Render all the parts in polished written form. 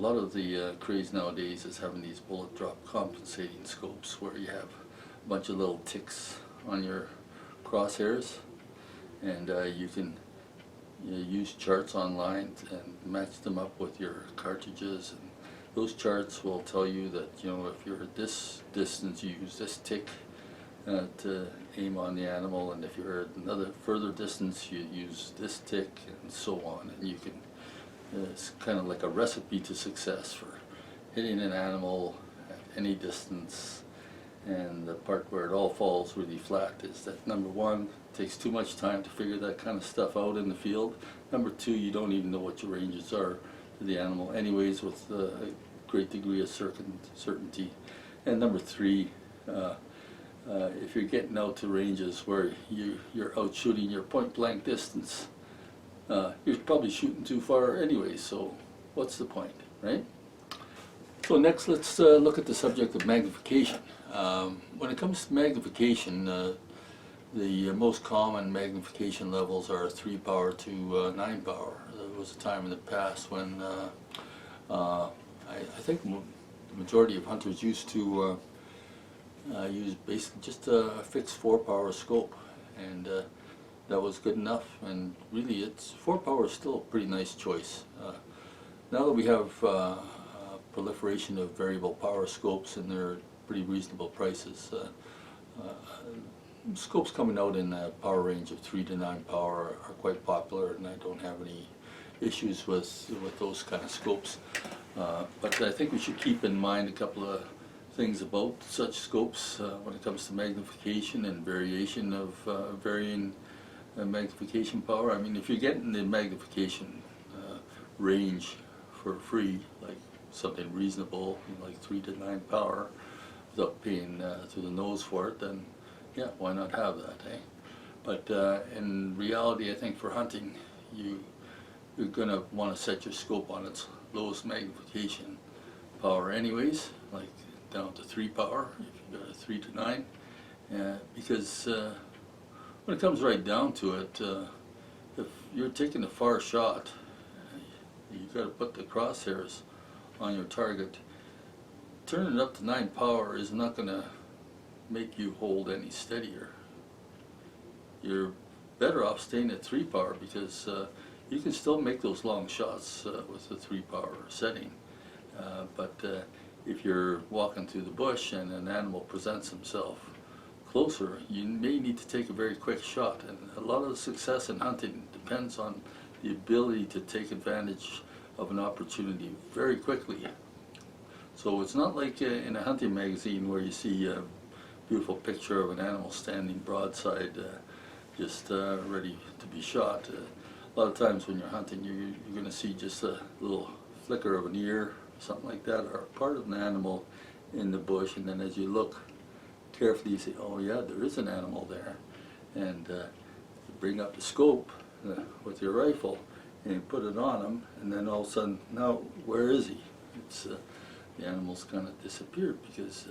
lot of the craze nowadays is having these bullet drop compensating scopes where you have a bunch of little ticks on your crosshairs, and you can use charts online and match them up with your cartridges, and those charts will tell you that, you know, if you're at this distance you use this tick to aim on the animal, and if you're at another further distance you use this tick, and so on. And you can, it's kind of like a recipe to success for hitting an animal at any distance. And the part where it all falls really flat is that, number one, it takes too much time to figure that kind of stuff out in the field. Number two, you don't even know what your ranges are to the animal anyways with a great degree of certainty. And number three, if you're getting out to ranges where you're out shooting your point blank distance, you're probably shooting too far anyway, so what's the point, right? So next, let's look at the subject of magnification. When it comes to magnification, the most common magnification levels are 3 power to 9 power. There was a time in the past when I think the majority of hunters used to use basically just a fixed 4 power scope, and that was good enough. And really, it's 4 power is still a pretty nice choice. Now that we have proliferation of variable power scopes and they're pretty reasonable prices, scopes coming out in a power range of 3 to 9 power are quite popular, and I don't have any issues with those kind of scopes. But I think we should keep in mind a couple of things about such scopes when it comes to magnification and variation of varying magnification power. I mean, if you're getting the magnification range for free, like something reasonable, like 3 to 9 power, without paying through the nose for it, then yeah, why not have that, eh? But in reality, I think for hunting, you're going to want to set your scope on its lowest magnification power anyways, like down to 3 power if you've got a 3 to 9, because when it comes right down to it, if you're taking a far shot, you've got to put the crosshairs on your target. Turning it up to 9 power is not going to make you hold any steadier. You're better off staying at 3 power, because you can still make those long shots with the 3 power setting. But if you're walking through the bush and an animal presents himself closer, you may need to take a very quick shot. And a lot of the success in hunting depends on the ability to take advantage of an opportunity very quickly. So it's not like in a hunting magazine where you see a beautiful picture of an animal standing broadside, just ready to be shot. A lot of times when you're hunting, you're going to see just a little flicker of an ear, something like that, or part of an animal in the bush, and then as you look carefully, you say, oh yeah, there is an animal there. And you bring up the scope with your rifle and you put it on him, and then all of a sudden, now where is he? It's the animal's kind of disappeared, because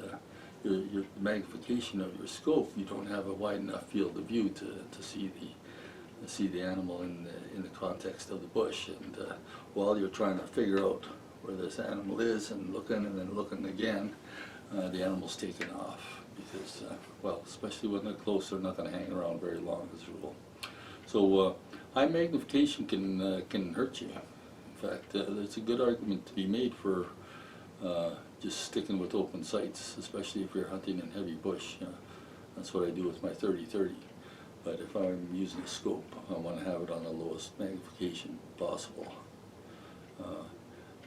your magnification of your scope, you don't have a wide enough field of view to see the animal in the context of the bush. And while you're trying to figure out where this animal is and then looking again, the animal's taken off, because well, especially when they're close, they're not going to hang around very long as a rule. So high magnification can hurt you. In fact, there's a good argument to be made for just sticking with open sights, especially if you're hunting in heavy bush. That's what I do with my 30-30. But if I'm using a scope, I want to have it on the lowest magnification possible.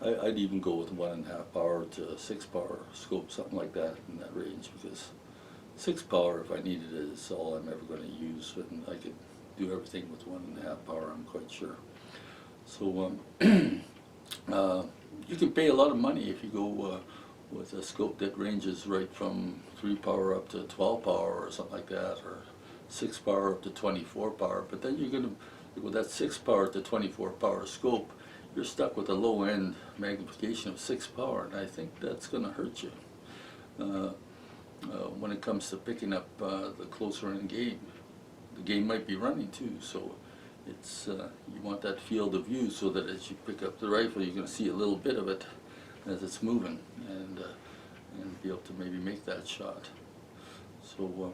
I'd even go with 1.5 power to 6 power scope, something like that, in that range, because 6 power, if I needed it, is all I'm ever going to use, and I could do everything with 1.5 power, I'm quite sure. So you can pay a lot of money if you go with a scope that ranges right from 3 power up to 12 power or something like that, or 6 power up to 24 power. But then you're going to, with that 6 power to 24 power scope, you're stuck with a low end magnification of 6 power, and I think that's going to hurt you when it comes to picking up the closer in game. The game might be running too, so it's you want that field of view so that as you pick up the rifle, you're going to see a little bit of it, as it's moving, and be able to maybe make that shot. So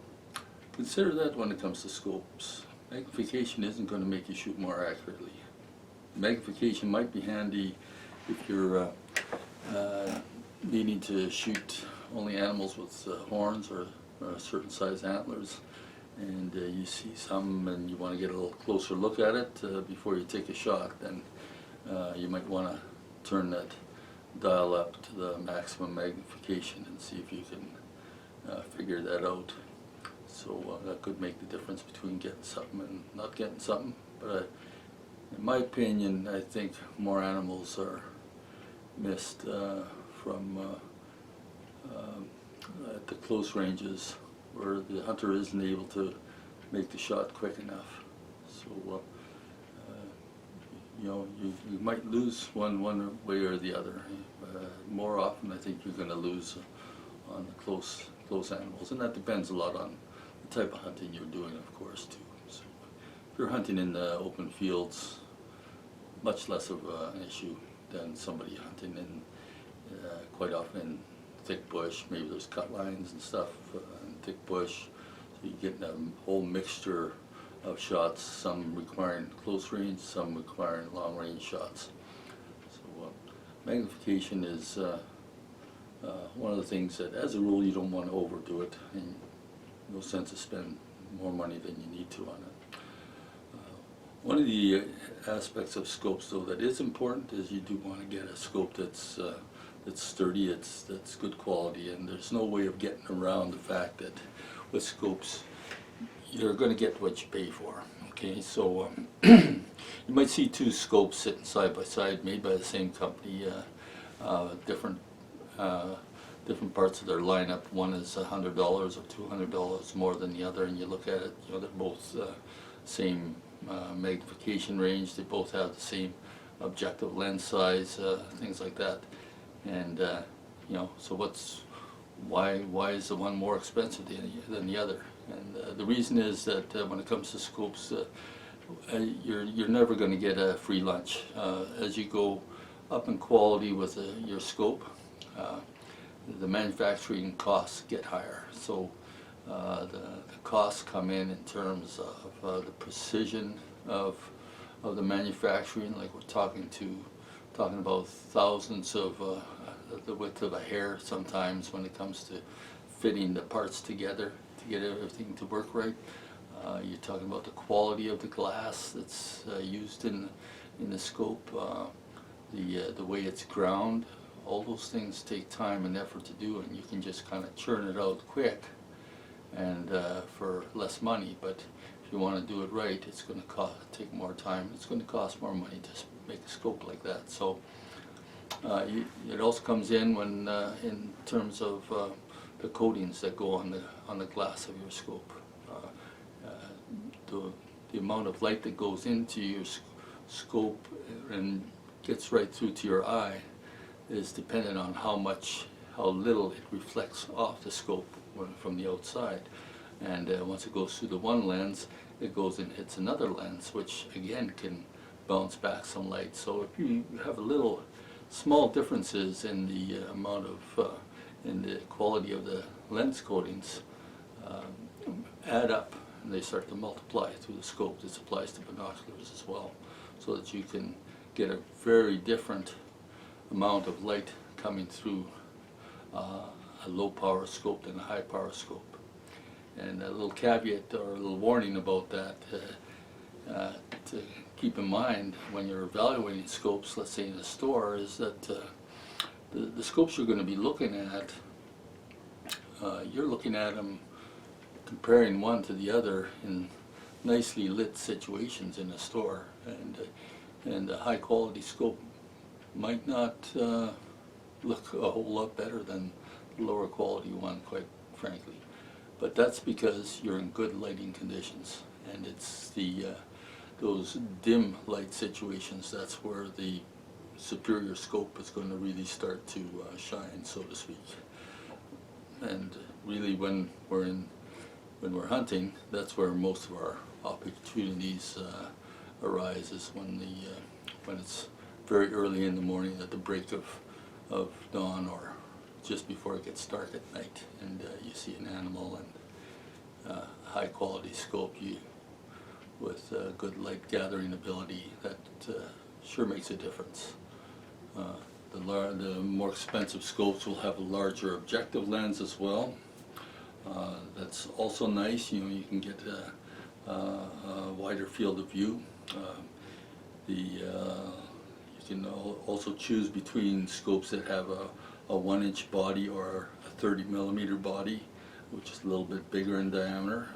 consider that when it comes to scopes. Magnification isn't going to make you shoot more accurately. Magnification might be handy if you're needing to shoot only animals with horns or certain size antlers, and you see some and you want to get a little closer look at it before you take a shot. Then you might want to turn that dial up to the maximum magnification and see if you can figure that out. So that could make the difference between getting something and not getting something. But in my opinion, I think more animals are missed from at the close ranges where the hunter isn't able to make the shot quick enough. So you know, you might lose one way or the other. More often, I think you're going to lose on the close animals, and that depends a lot on the type of hunting you're doing, of course, too. So if you're hunting in the open fields, much less of an issue than somebody hunting in quite often in thick bush. Maybe there's cut lines and stuff in thick bush, so you get a whole mixture of shots, some requiring close range, some requiring long range shots. So magnification is one of the things that, as a rule, you don't want to overdo it, and no sense to spend more money than you need to on it. One of the aspects of scopes, though, that is important is you do want to get a scope that's sturdy, that's good quality, and there's no way of getting around the fact that with scopes you're going to get what you pay for. Okay, so you might see two scopes sitting side by side, made by the same company, different parts of their lineup. One is $100 or $200 more than the other, and you look at it, you know, they're both same magnification range. They both have the same objective lens size, things like that. And you know, so why is the one more expensive than the other? And the reason is that when it comes to scopes, you're never going to get a free lunch. As you go up in quality with your scope, the manufacturing costs get higher. So the costs come in terms of the precision of the manufacturing. Like we're talking about thousands of the width of a hair sometimes when it comes to fitting the parts together to get everything to work right. You're talking about the quality of the glass that's used in the scope, the way it's ground. All those things take time and effort to do, and you can just kind of churn it out quick and for less money. But if you want to do it right, it's going to take more time. It's going to cost more money to make a scope like that. So it also comes in when in terms of the coatings that go on the glass of your scope. The amount of light that goes into your scope and gets right through to your eye is dependent on how little it reflects off the scope from the outside. And once it goes through the one lens, it goes and hits another lens, which again can bounce back some light. So if you have small differences in the amount of in the quality of the lens coatings, add up, and they start to multiply through the scope. This applies to binoculars as well, so that you can get a very different amount of light coming through a low power scope than a high power scope. And a little caveat or a little warning about that to keep in mind when you're evaluating scopes, let's say in a store, is that the scopes you're going to be looking at, you're looking at them comparing one to the other in nicely lit situations in a store, and a high quality scope might not look a whole lot better than the lower quality one, quite frankly. But that's because you're in good lighting conditions, and it's those dim light situations that's where the superior scope is going to really start to shine, so to speak. And really, when we're hunting, that's where most of our opportunities arise, is when it's very early in the morning, at the break of of dawn or just before it gets dark at night, and you see an animal, and high quality scope with good light gathering ability, that sure makes a difference. The more expensive scopes will have a larger objective lens as well. That's also nice. You can get a wider field of view. You can also choose between scopes that have a 1-inch body or a 30mm body, which is a little bit bigger in diameter.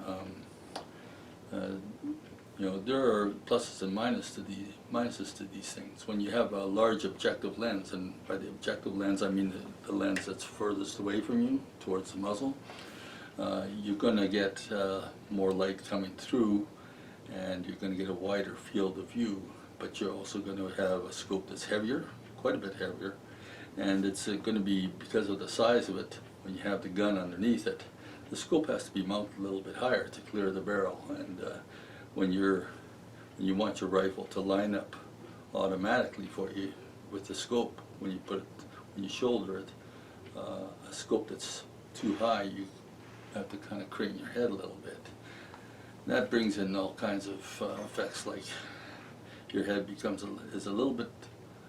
There are pluses and minuses to these things. When you have a large objective lens, and by the objective lens I mean the lens that's furthest away from you, towards the muzzle, you're going to get more light coming through, and you're going to get a wider field of view, but you're also going to have a scope that's heavier, quite a bit heavier, and it's going to be, because of the size of it, when you have the gun underneath it, the scope has to be mounted a little bit higher to clear the barrel, and when you want your rifle to line up automatically for you with the scope, when you shoulder it, a scope that's too high, you have to kind of crane your head a little bit. That brings in all kinds of effects, like your head is a little bit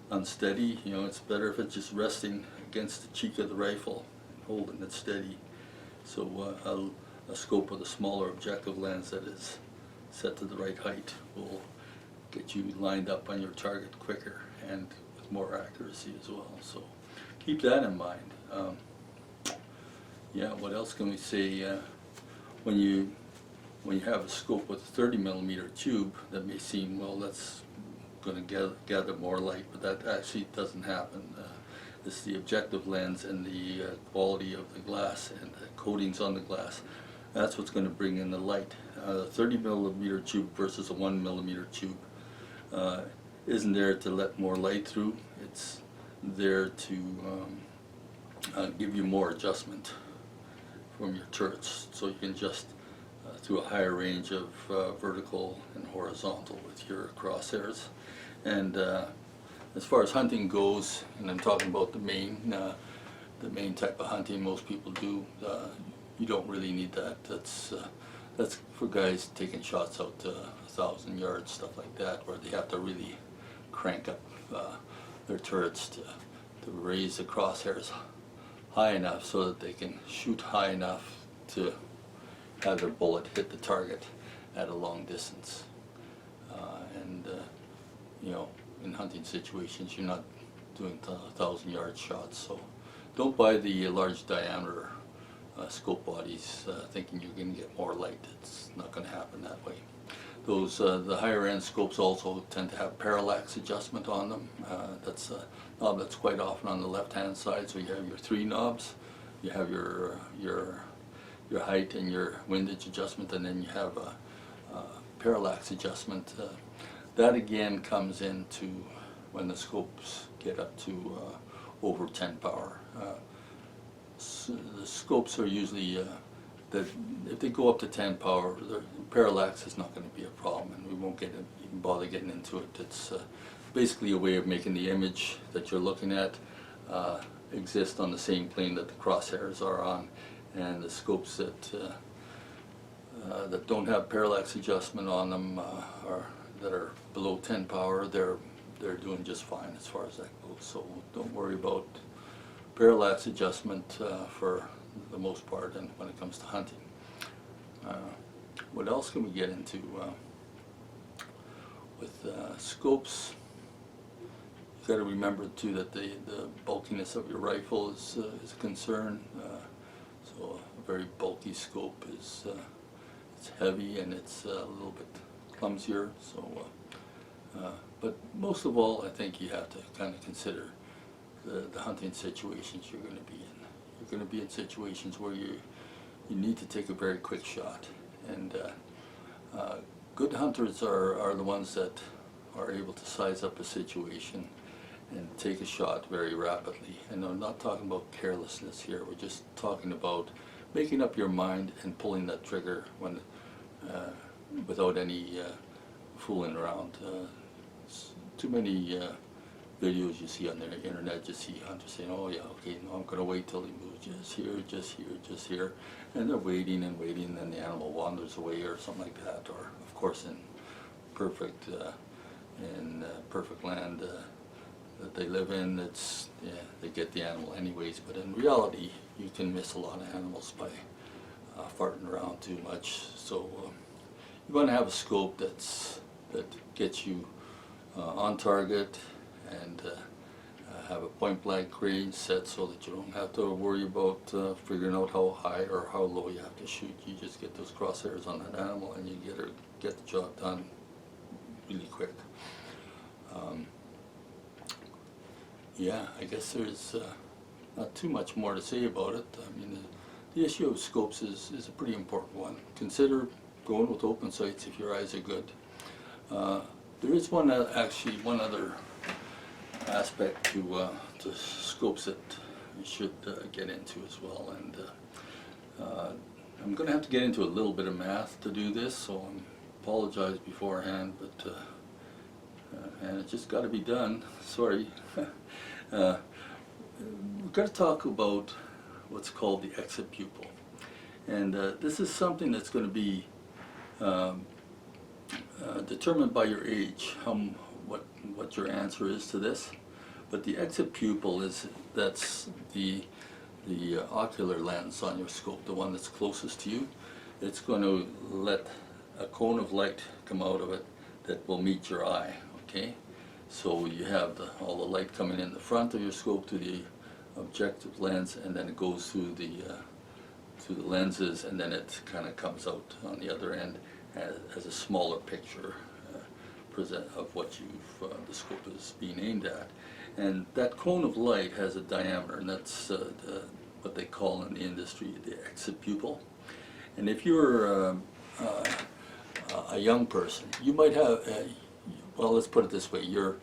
unsteady. It's better if it's just resting against the cheek of the rifle and holding it steady. So a scope with a smaller objective lens that is set to the right height will get you lined up on your target quicker and with more accuracy as well. So keep that in mind. Yeah, what else can we say? When you have a scope with a 30mm tube, that may seem, well, that's going to gather more light, but that actually doesn't happen. It's the objective lens and the quality of the glass and the coatings on the glass. That's what's going to bring in the light. A 30mm tube versus a 1mm tube isn't there to let more light through. It's there to give you more adjustment from your turrets, so you can adjust through a higher range of vertical and horizontal with your crosshairs. And as far as hunting goes, and I'm talking about the main type of hunting most people do, you don't really need that. That's for guys taking shots out to 1,000 yards, stuff like that, where they have to really crank up their turrets to raise the crosshairs high enough so that they can shoot high enough to have their bullet hit the target at a long distance. In hunting situations, you're not doing 1,000-yard shots, so don't buy the large diameter scope bodies thinking you're going to get more light. It's not going to happen that way. The higher end scopes also tend to have parallax adjustment on them. That's a knob that's quite often on the left hand side, so you have your 3 knobs. You have your height and your windage adjustment, and then you have a parallax adjustment. That again comes into when the scopes get up to over 10 power. The scopes are usually, if they go up to 10 power, the parallax is not going to be a problem, and we won't even bother getting into it. It's basically a way of making the image that you're looking at exist on the same plane that the crosshairs are on, and the scopes that don't have parallax adjustment on them that are below 10 power, they're doing just fine as far as that goes. So don't worry about parallax adjustment for the most part, and when it comes to hunting. What else can we get into with scopes? You've got to remember too that the bulkiness of your rifle is a concern. So a very bulky scope is it's heavy and it's a little bit clumsier. So, but most of all, I think you have to kind of consider the hunting situations you're going to be in. You're going to be in situations where you need to take a very quick shot, and good hunters are the ones that are able to size up a situation and take a shot very rapidly. And I'm not talking about carelessness here. We're just talking about making up your mind and pulling that trigger when without any fooling around. Too many videos you see on the internet, you see hunters saying, oh yeah, okay, no, I'm going to wait till he moves just here, just here, just here. And they're waiting and waiting, and then the animal wanders away or something like that. Or, of course, in perfect land that they live in, it's, yeah, they get the animal anyways. But in reality, you can miss a lot of animals by farting around too much. So you want to have a scope that gets you on target, and have a point blank range set so that you don't have to worry about figuring out how high or how low you have to shoot. You just get those crosshairs on that animal and you get the job done really quick. Yeah, I guess there's not too much more to say about it. I mean, the issue of scopes is a pretty important one. Consider going with open sights if your eyes are good. There is one other aspect to scopes that you should get into as well, and I'm going to have to get into a little bit of math to do this, so I apologize beforehand, but and it's just got to be done. Sorry. We've got to talk about what's called the exit pupil, and this is something that's going to be determined by your age, what your answer is to this. But the exit pupil that's the ocular lens on your scope, the one that's closest to you. It's going to let a cone of light come out of it that will meet your eye. Okay, so you have all the light coming in the front of your scope to the objective lens, and then it goes through the lenses, and then it kind of comes out on the other end as a smaller picture of what the scope is being aimed at. And that cone of light has a diameter, and that's what they call in the industry the exit pupil. And if you're a young person, you might have, well, let's put it this way, your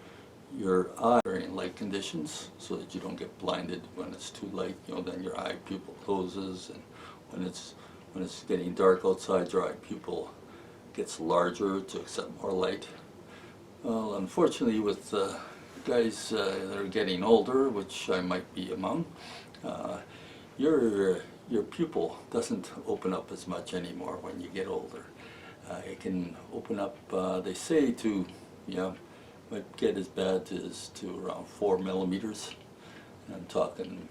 eye in light conditions, so that you don't get blinded when it's too light. You know, then your eye pupil closes, and when it's getting dark outside, your eye pupil gets larger to accept more light. Well, unfortunately, with guys that are getting older, which I might be among, your pupil doesn't open up as much anymore when you get older. It can open up, they say, to, might get as bad as to around 4 millimeters. I'm talking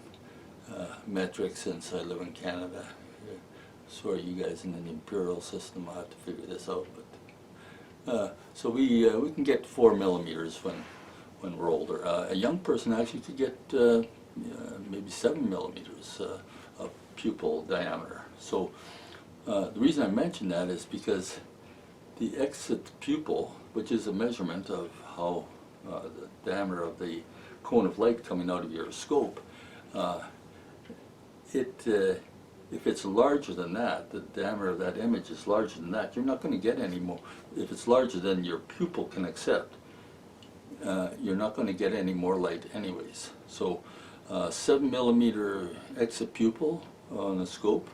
metric, since I live in Canada. Sorry, you guys in the imperial system, I'll have to figure this out. But so we can get 4 millimeters when we're older. A young person actually could get maybe 7 millimeters of pupil diameter. So the reason I mention that is because the exit pupil, which is a measurement of how the diameter of the cone of light coming out of your scope, if it's larger than that, the diameter of that image is larger than that, you're not going to get any more. If it's larger than your pupil can accept, you're not going to get any more light anyways. So 7 millimeter exit pupil on a scope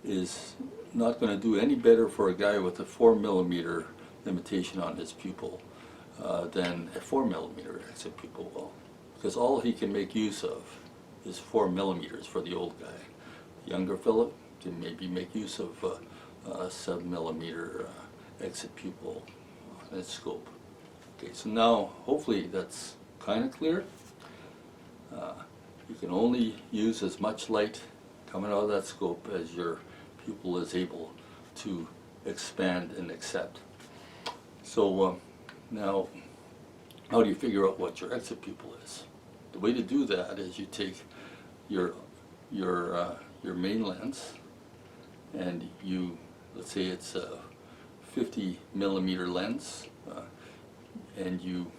is not going to do any better for a guy with a 4 millimeter limitation on his pupil than a 4 millimeter exit pupil will, because all he can make use of is 4 millimeters for the old guy. The younger fellow can maybe make use of 7 millimeter exit pupil on his scope. Okay, so now hopefully that's kind of clear. You can only use as much light coming out of that scope as your pupil is able to expand and accept. So now, how do you figure out what your exit pupil is? The way to do that is you take your main lens, and let's say it's a 50 millimeter lens, and you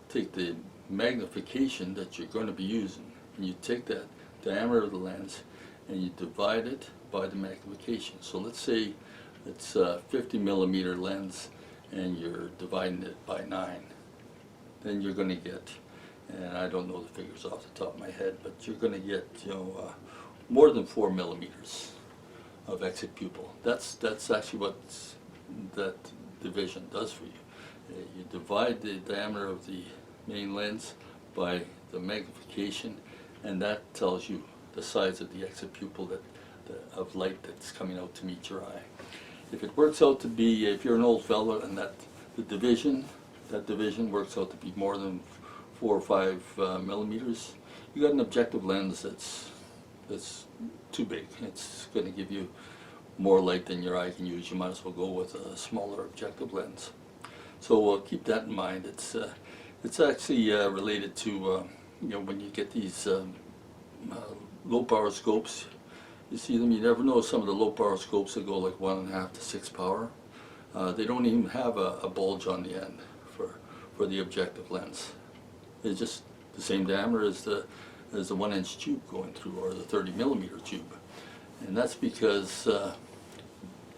take the magnification that you're going to be using, and you take that diameter of the lens and you divide it by the magnification. So let's say it's a 50 millimeter lens and you're dividing it by 9. Then you're going to get, and I don't know the figures off the top of my head, but you're going to get more than 4 millimeters of exit pupil. That's actually what that division does for you. You divide the diameter of the main lens by the magnification, and that tells you the size of the exit pupil of light that's coming out to meet your eye. If it works out to be, if you're an old fellow and that division works out to be more than 4 or 5 millimeters, you got an objective lens that's too big. It's going to give you more light than your eye can use. You might as well go with a smaller objective lens. So keep that in mind. It's actually related to you know, when you get these low power scopes. You see them, you never know some of the low power scopes that go like 1.5 to 6 power. They don't even have a bulge on the end for the objective lens. It's just the same diameter as the 1-inch tube going through, or the 30 millimeter tube. And that's because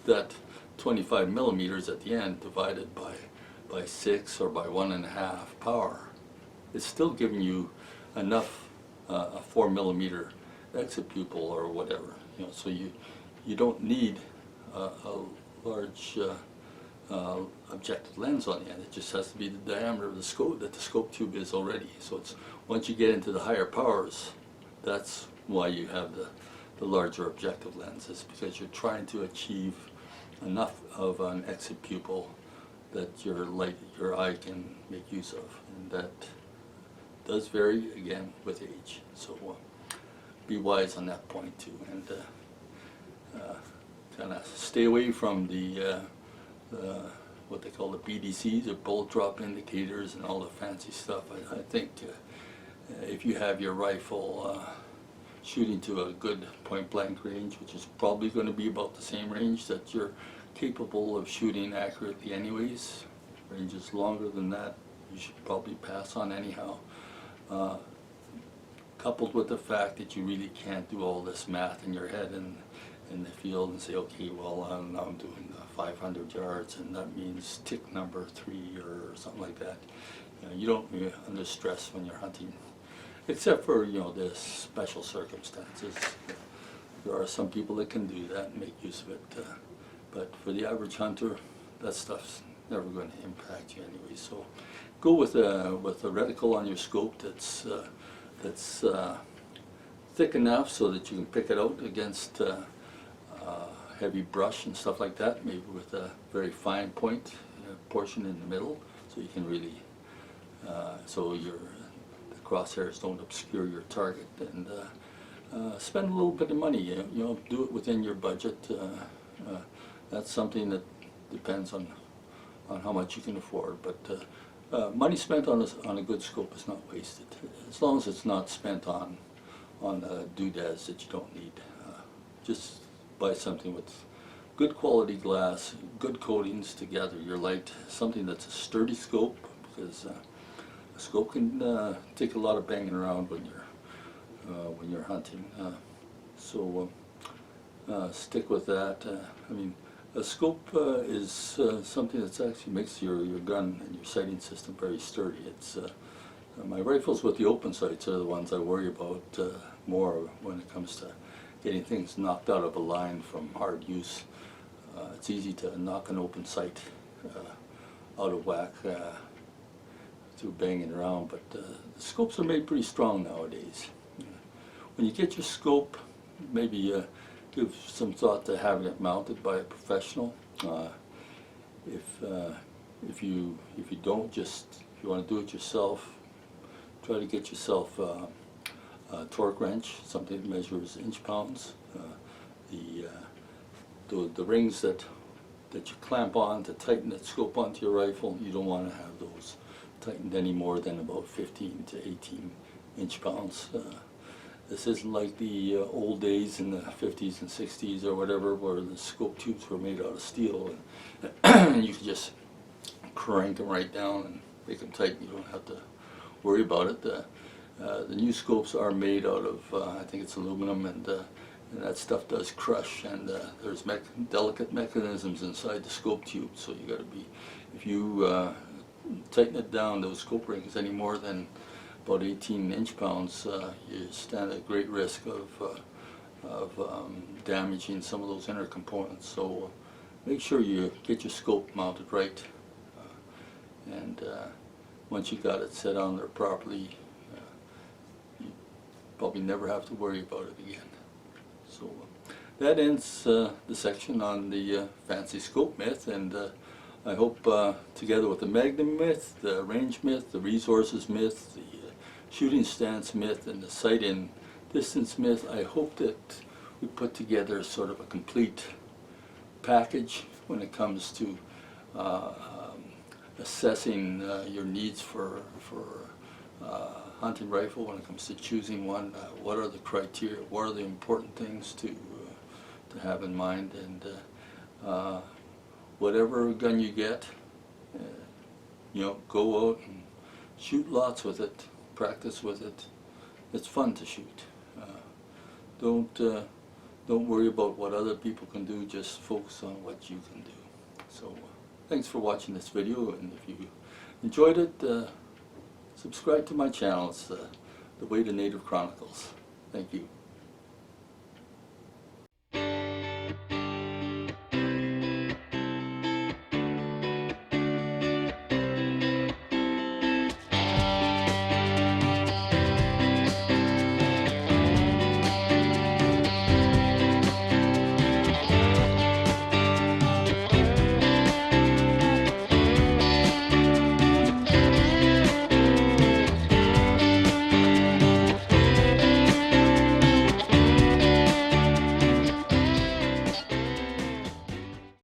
that 25 millimeters at the end divided by 6 or by 1.5 power, it's still giving you enough a 4 millimeter exit pupil or whatever. You know, so you don't need a large objective lens on the end. It just has to be the diameter of the scope that the scope tube is already. So it's, once you get into the higher powers, that's why you have the larger objective lenses, because you're trying to achieve enough of an exit pupil that your eye can make use of, and that does vary again with age. So be wise on that point too, and kind of stay away from the what they call the BDCs, or bullet drop indicators, and all the fancy stuff. I think if you have your rifle shooting to a good point blank range, which is probably going to be about the same range that you're capable of shooting accurately anyways, ranges longer than that, you should probably pass on anyhow. Coupled with the fact that you really can't do all this math in your head and in the field and say, okay, well, now I'm doing 500 yards and that means tick number 3 or something like that. You know, you don't be under stress when you're hunting, except for, you know, the special circumstances. There are some people that can do that and make use of it, but for the average hunter, that stuff's never going to impact you anyway. So go with a reticle on your scope that's thick enough so that you can pick it out against heavy brush and stuff like that, maybe with a very fine point portion in the middle, so you can really, so the crosshairs don't obscure your target, and spend a little bit of money, you know, do it within your budget. That's something that depends on how much you can afford, but money spent on a good scope is not wasted, as long as it's not spent on doodads that you don't need. Just buy something with good quality glass, good coatings to gather your light, something that's a sturdy scope, because a scope can take a lot of banging around when you're hunting. So stick with that. I mean, a scope is something that actually makes your gun and your sighting system very sturdy. It's my rifles with the open sights are the ones I worry about more when it comes to getting things knocked out of a line from hard use. It's easy to knock an open sight out of whack through banging around, but the scopes are made pretty strong nowadays. When you get your scope, maybe give some thought to having it mounted by a professional. If you don't, if you want to do it yourself, try to get yourself a torque wrench, something that measures inch-pounds. The rings that you clamp on to tighten that scope onto your rifle, you don't want to have those tightened any more than about 15 to 18 inch-pounds. This isn't like the old days in the 50s and 60s or whatever, where the scope tubes were made out of steel, and you could just crank them right down and make them tight. You don't have to worry about it. The new scopes are made out of, I think it's aluminum, and that stuff does crush, and there's delicate mechanisms inside the scope tube, so you got to be, if you tighten it down, those scope rings, any more than about 18 inch-pounds, you stand at great risk of damaging some of those inner components. So make sure you get your scope mounted right, and once you got it set on there properly, you probably never have to worry about it again. So that ends the section on the fancy scope myth, and I hope together with the magnum myth, the range myth, the resources myth, the shooting stance myth, and the sight and distance myth, I hope that we put together sort of a complete package when it comes to assessing your needs for hunting rifle. When it comes to choosing one, what are the criteria, what are the important things to have in mind, and whatever gun you get, you know, go out and shoot lots with it, practice with it. It's fun to shoot. Don't worry about what other people can do, just focus on what you can do. So thanks for watching this video, and if you enjoyed it, subscribe to my channel. It's The Way to Native Chronicles. Thank you.